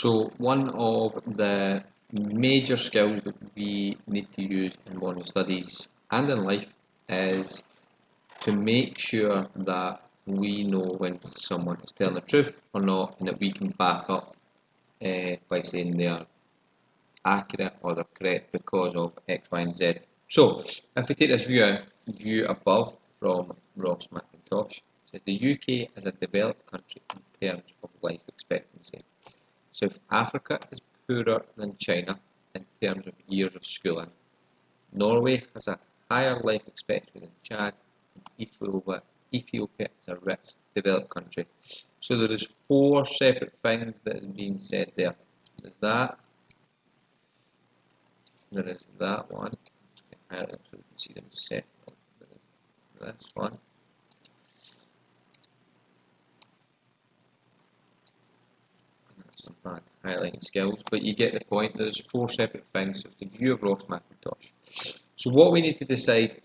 So one of the major skills that we need to use in modern studies and in life is to make sure that we know when someone is telling the truth or not, and that we can back up by saying they are accurate or they're correct because of X, Y, and Z. So if we take this view above from Ross McIntosh, it says the UK is a developed country in terms of life expectancy. South Africa is poorer than China in terms of years of schooling. Norway has a higher life expectancy than Chad, and Ethiopia is a rich, developed country. So there is 4 separate things that is being said there. There's that. There is that one. So we can see them separate. There is this one. Some bad highlighting skills, but you get the point. There's 4 separate things. So it's the view of Ross McIntosh. So what we need to decide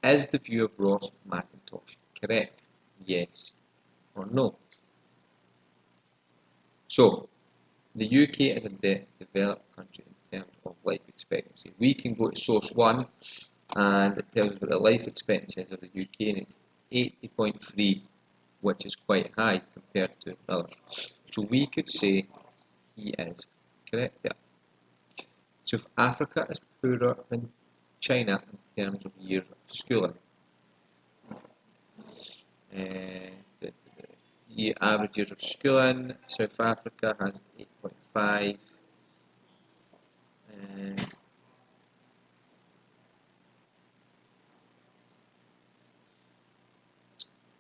is the view of Ross McIntosh correct? Yes or no? So the UK is a developed country in terms of life expectancy. We can go to source 1 and it tells us what the life expectancy is of the UK, and it's 80.3, which is quite high compared to others. So we could say he is correct there. South Africa is poorer than China in terms of years of schooling. The average years of schooling, South Africa has 8.5.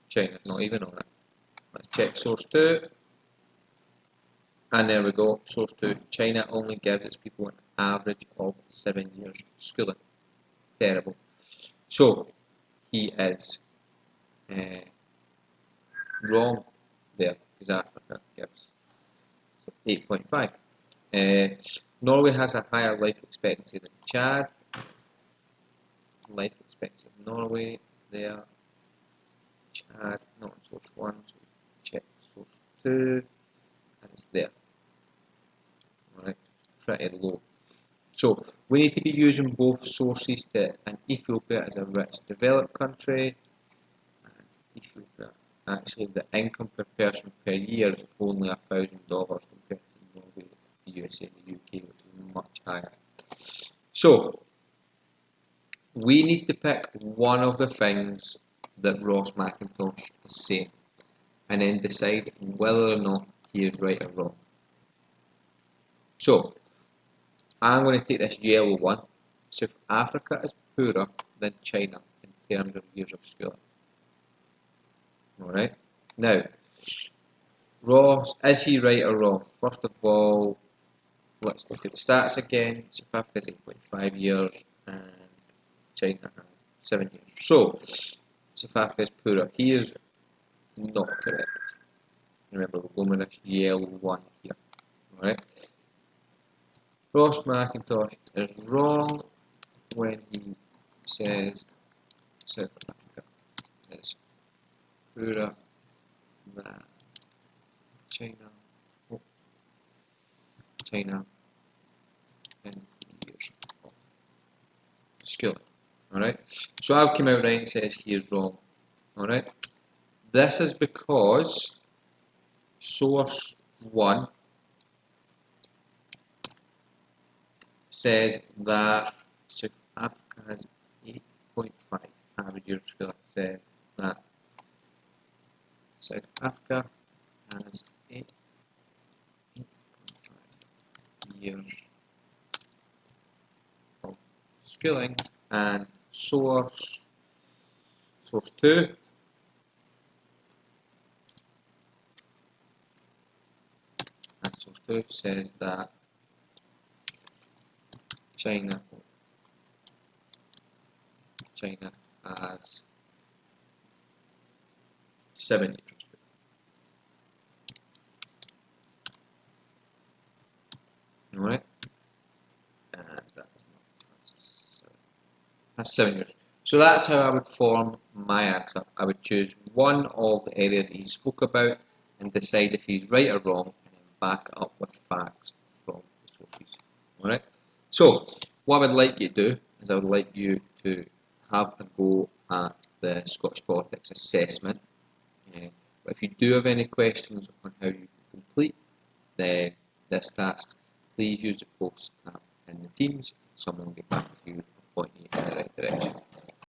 China's not even on it. Let's check source 2. And there we go, source 2. China only gives its people an average of 7 years schooling. Terrible. So, he is wrong there, because Africa gives 8.5. Norway has a higher life expectancy than Chad. Life expectancy of Norway is there. Chad, not in source 1, so we check source 2, and it's there. Alright, pretty low. So we need to be using both sources and Ethiopia is a rich developed country. And Ethiopia, actually the income per person per year is only $1,000 compared to Norway, the USA and the UK, which is much higher. So we need to pick one of the things that Ross McIntosh is saying and then decide whether or not he is right or wrong. So I'm going to take this yellow one. South Africa is poorer than China in terms of years of schooling. Alright, now Ross, is he right or wrong? First of all, let's look at the stats again. South Africa is 8.5 years and China has 7 years. So South Africa is poorer. He is not correct. Remember, we're going with this yellow one here. Alright. Ross McIntosh is wrong when he says South Africa is poorer than China. China in years of schooling. Alright. So I've come out right and says he is wrong. Alright. This is because source 1 says that South Africa has 8.5 average year of schooling. Says that South Africa has 8.5 years of schooling, and source 2 says that China has 7 years. Alright, and that's 7 years. So that's how I would form my answer. I would choose one of the areas that he spoke about and decide if he's right or wrong, and then back it up with facts from the sources. Alright? So, what I would like you to do is I would like you to have a go at the Scottish Politics assessment. But if you do have any questions on how you complete this task, please use the post tab in the Teams. Someone will get back to you and point you in the right direction.